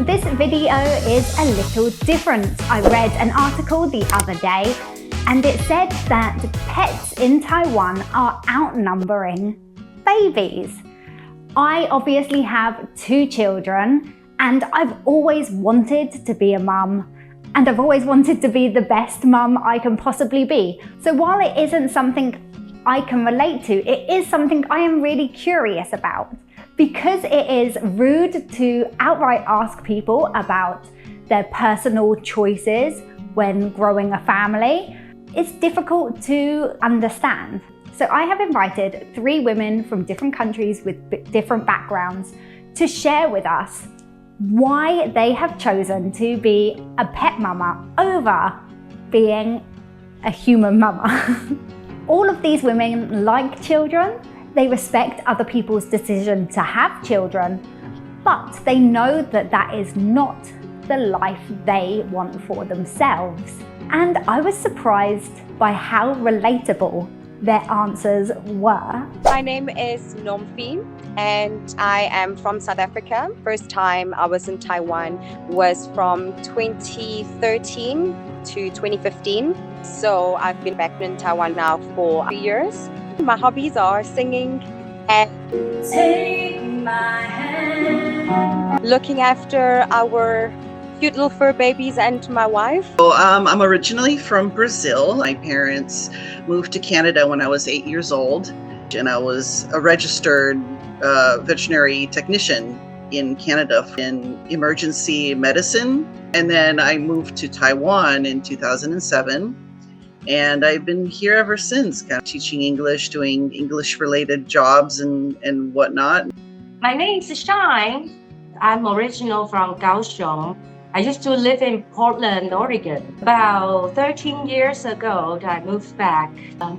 this video is a little different. I read an article the other day and it said that pets in Taiwan are outnumbering babies. I obviously have 2 children and I've always wanted to be a mum. And I've always wanted to be the best mum I can possibly be. So while it isn't something I can relate to, it is something I am really curious about. Because it is rude to outright ask people about their personal choices when growing a family, it's difficult to understand. So I have invited 3 women from different countries with different backgrounds to share with us why they have chosen to be a pet mama over being a human mama. All of these women like children, they respect other people's decision to have children, but they know that that is not the life they want for themselves. And I was surprised by how relatable their answers were. My name is Nomfi and I am from South Africa. First time I was in Taiwan was from 2013 to 2015. So I've been back in Taiwan now for 3 years. My hobbies are singing and take my hand, looking after our cute little fur babies and my wife. So, I'm originally from Brazil. My parents moved to Canada when I was 8 years old, and I was a registered veterinary technician in Canada in emergency medicine. And then I moved to Taiwan in 2007. And I've been here ever since, kind of teaching English, doing English-related jobs and whatnot. My name is Shine. I'm original from Kaohsiung. I used to live in Portland, Oregon. About 13 years ago, I moved back.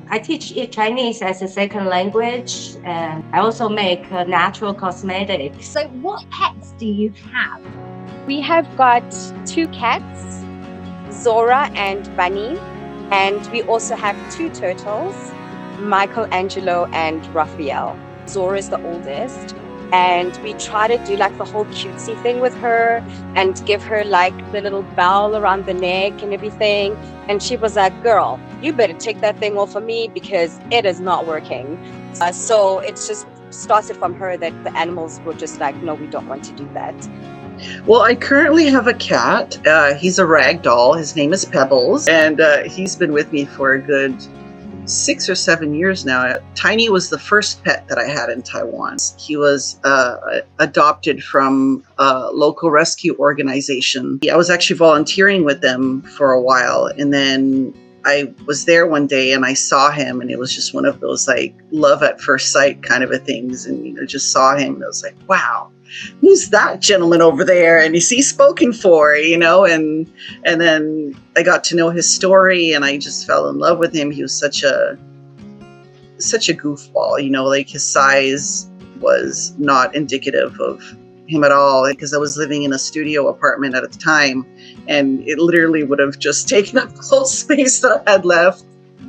I teach Chinese as a second language, and I also make natural cosmetics. So what pets do you have? We have got 2 cats, Zora and Bunny. And we also have 2 turtles, Michelangelo and Raphael. Zora is the oldest. And we try to do like the whole cutesy thing with her and give her like the little bell around the neck and everything. And she was like, girl, you better take that thing off of me because it is not working. So it's just started from her that the animals were just like, no, we don't want to do that. Well, I currently have a cat. He's a rag doll. His name is Pebbles, and he's been with me for a good 6 or 7 years now. Tiny was the first pet that I had in Taiwan. He was adopted from a local rescue organization. I was actually volunteering with them for a while, and then I was there one day and I saw him, and it was just one of those like love at first sight kind of a things. And just saw him and I was like, wow, who's that gentleman over there? And he's spoken for, and then I got to know his story and I just fell in love with him. He was such a goofball, like his size was not indicative of him at all, because I was living in a studio apartment at the time and it literally would have just taken up the whole space that I had left.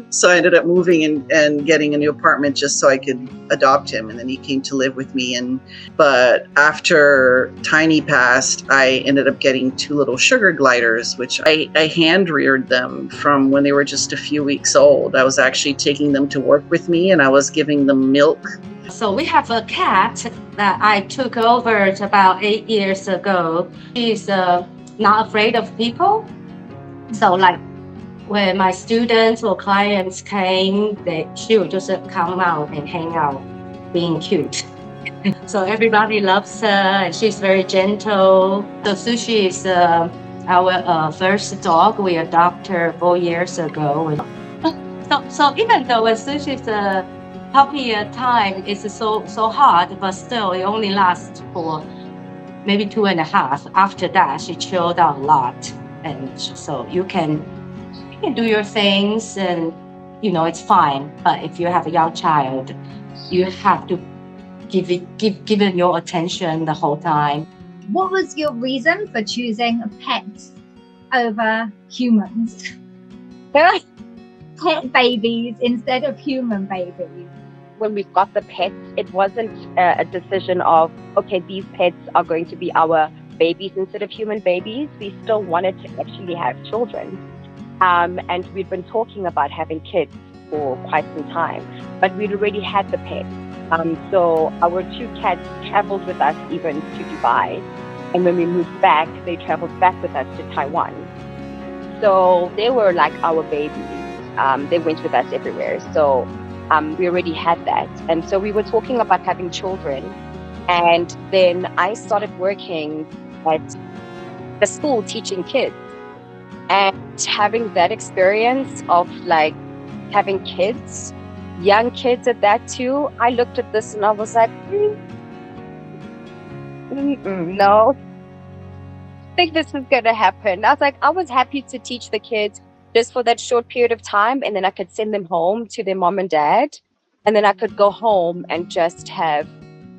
So I ended up moving and getting a new apartment just so I could adopt him. And then he came to live with me. But after Tiny passed, I ended up getting 2 little sugar gliders, which I hand reared them from when they were just a few weeks old. I was actually taking them to work with me and I was giving them milk. So we have a cat that I took over about 8 years ago. She's not afraid of people. So like when my students or clients came, she would just come out and hang out, being cute. So everybody loves her and she's very gentle. So Sushi is our first dog. We adopted her 4 years ago. So even though when Sushi's a puppy time, it's so hard, but still it only lasts for maybe 2.5. After that, she chilled out a lot. And so you can do your things and it's fine. But if you have a young child, you have to give it your attention the whole time. What was your reason for choosing pets over humans? Pet babies instead of human babies. When we got the pets, it wasn't a decision of, okay, these pets are going to be our babies instead of human babies. We still wanted to actually have children. And we'd been talking about having kids for quite some time, but we'd already had the pet. So our 2 cats traveled with us even to Dubai. And when we moved back, they traveled back with us to Taiwan. So they were like our babies. They went with us everywhere. So we already had that. And so we were talking about having children. And then I started working at the school teaching kids. And having that experience of like having kids, young kids at that too, I looked at this and I was like, no, I think this is going to happen. I was happy to teach the kids just for that short period of time. And then I could send them home to their mom and dad. And then I could go home and just have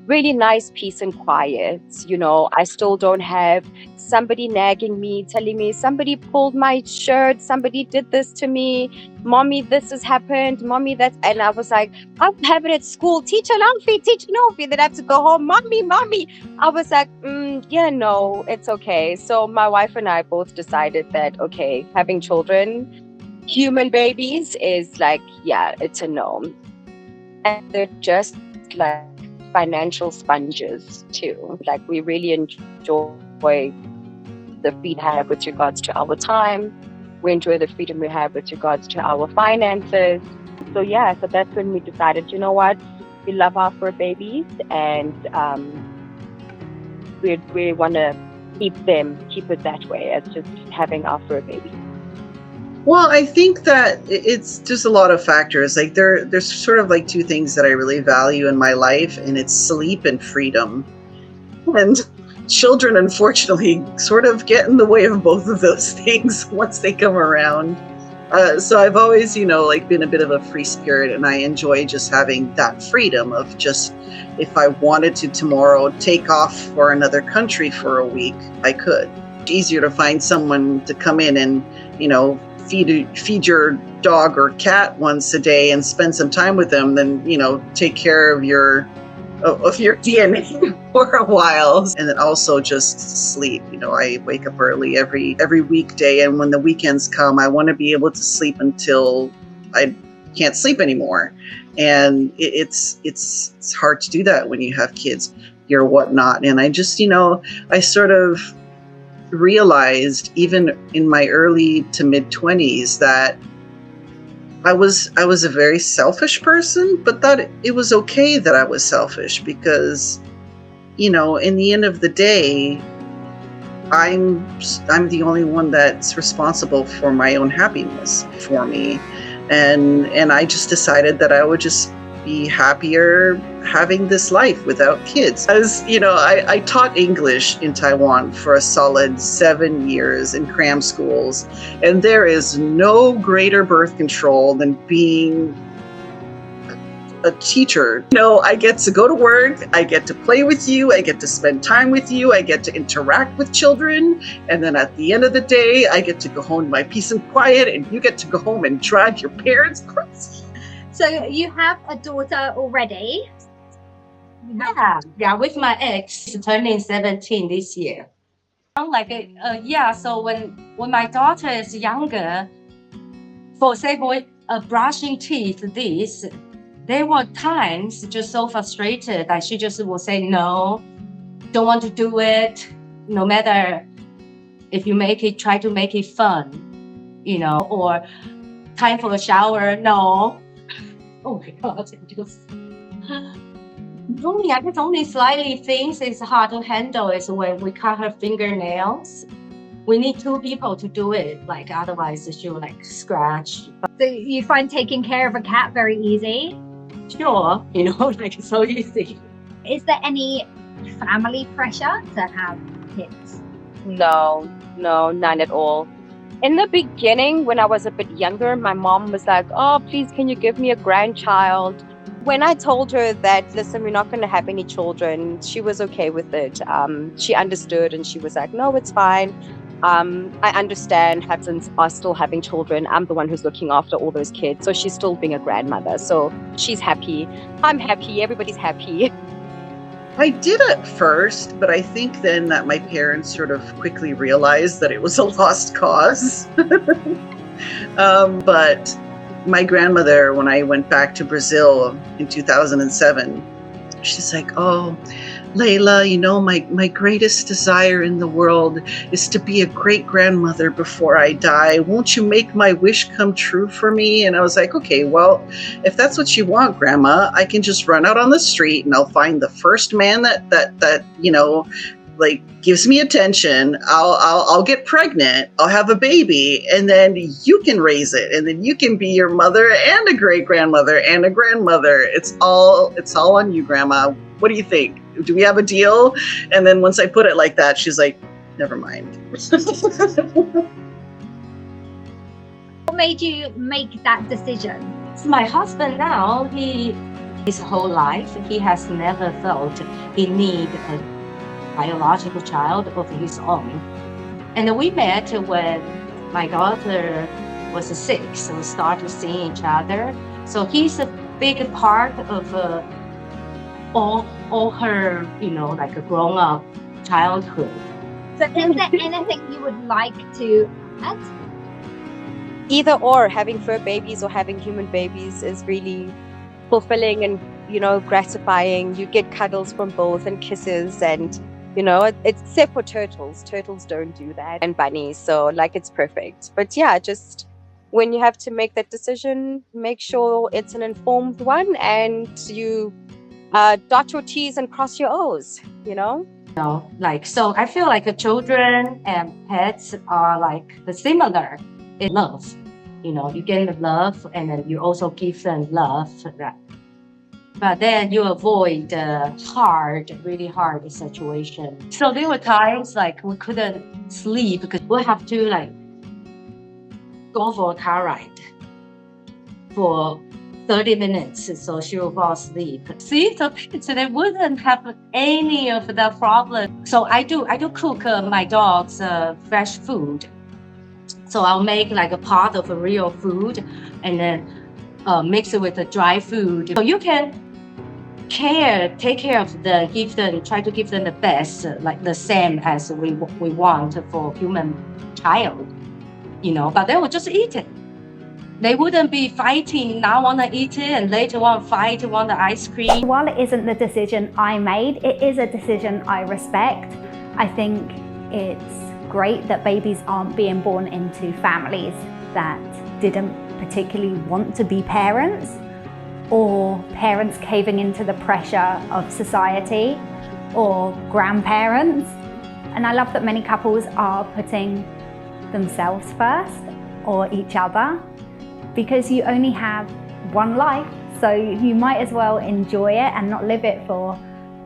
really nice peace and quiet. You know, I still don't have somebody nagging me, telling me somebody pulled my shirt, somebody did this to me, mommy, this has happened, mommy, that's, and I was like, I'll have it at school, teach an outfit. Then I have to go home, mommy. I was like, yeah, no, it's okay. So my wife and I both decided that, okay, having children, human babies is like, yeah, it's a no. And they're just like financial sponges too. Like we really enjoy the freedom we have with regards to our time. We enjoy the freedom we have with regards to our finances. So yeah, so that's when we decided, you know what, we love our fur babies and we want to keep it that way as just having our fur babies. Well, I think that it's just a lot of factors. Like there's sort of like 2 things that I really value in my life, and it's sleep and freedom. And children, unfortunately, sort of get in the way of both of those things once they come around. So I've always, like been a bit of a free spirit, and I enjoy just having that freedom of just, if I wanted to tomorrow take off for another country for a week, I could. It's easier to find someone to come in and, feed your dog or cat once a day and spend some time with them than, take care of your DNA for a while. And then also just sleep. I wake up early every weekday, and when the weekends come, I want to be able to sleep until I can't sleep anymore. And it's hard to do that when you have kids or whatnot. And I just, I sort of realized even in my early to mid 20s that I was a very selfish person, but that it was okay that I was selfish because, in the end of the day, I'm the only one that's responsible for my own happiness for me. And I just decided that I would just be happier having this life without kids. As I taught English in Taiwan for a solid 7 years in cram schools, and there is no greater birth control than being a teacher. I get to go to work, I get to play with you, I get to spend time with you, I get to interact with children, and then at the end of the day, I get to go home to my peace and quiet, and you get to go home and drive your parents crazy. So you have a daughter already? Yeah, with my ex, she's turning 17 this year. I'm like, so when my daughter is younger, for brushing teeth, there were times just so frustrated that she just will say, no, don't want to do it. No matter if you try to make it fun, or time for a shower, no. Oh my God, I guess only slightly things is hard to handle is when we cut her fingernails. We need 2 people to do it, otherwise she'll scratch. So you find taking care of a cat very easy? Sure, so easy. Is there any family pressure to have kids? No, none at all. In the beginning, when I was a bit younger, my mom was like, oh, please, can you give me a grandchild? When I told her that, listen, we're not going to have any children, she was okay with it. She understood and she was like, no, it's fine. I understand husbands are still having children. I'm the one who's looking after all those kids. So she's still being a grandmother. So she's happy. I'm happy. Everybody's happy. I did at first, but I think then that my parents sort of quickly realized that it was a lost cause. But my grandmother, when I went back to Brazil in 2007, she's like, "Oh, Layla, you know, my greatest desire in the world is to be a great grandmother before I die. Won't you make my wish come true for me?" And I was like, "Okay, well, if that's what you want, Grandma, I can just run out on the street and I'll find the first man that you know, like gives me attention. I'll get pregnant. I'll have a baby, and then you can raise it, and then you can be your mother and a great grandmother and a grandmother. It's all on you, Grandma. What do you think? Do we have a deal?" And then once I put it like that, she's like, "Never mind." What made you make that decision? So my husband now, his whole life, he has never felt he need a biological child of his own. And we met when my daughter was 6, so we started seeing each other. So he's a big part of all her, you know, like a grown-up childhood. So is there anything you would like to add? Either or, having fur babies or having human babies is really fulfilling and, you know, gratifying. You get cuddles from both and kisses, and you know, except for turtles. Turtles don't do that, and bunnies. So like, it's perfect. But yeah, just when you have to make that decision, make sure it's an informed one, and you dot your T's and cross your O's, you know? Like, so I feel like children and pets are like similar in love. You know, you get the love and then you also give them love. But then you avoid really hard situation. So there were times like we couldn't sleep because we have to like go for a car ride for 30 minutes, so she will fall asleep. See, so they wouldn't have any of that problem. So I do cook my dog's fresh food. So I'll make like a pot of real food and then mix it with the dry food. So you can take care of them, try to give them the best, like the same as we want for human child, you know. But they will just eat it. They wouldn't be fighting, now want to eat it, and later want the ice cream. While it isn't the decision I made, it is a decision I respect. I think it's great that babies aren't being born into families that didn't particularly want to be parents, or parents caving into the pressure of society, or grandparents. And I love that many couples are putting themselves first, or each other, because you only have one life, so you might as well enjoy it and not live it for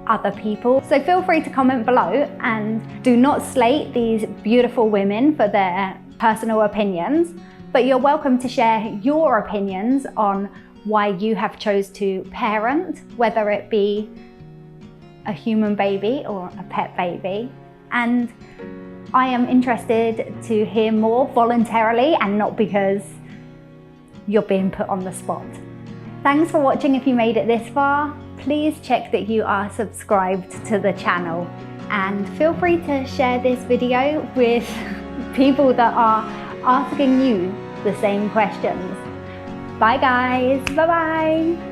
other people. So feel free to comment below, and do not slate these beautiful women for their personal opinions, but you're welcome to share your opinions on why you have chose to parent, whether it be a human baby or a pet baby. And I am interested to hear more voluntarily and not because you're being put on the spot. Thanks for watching. If you made it this far, please check that you are subscribed to the channel, and feel free to share this video with people that are asking you the same questions. Bye guys, bye bye.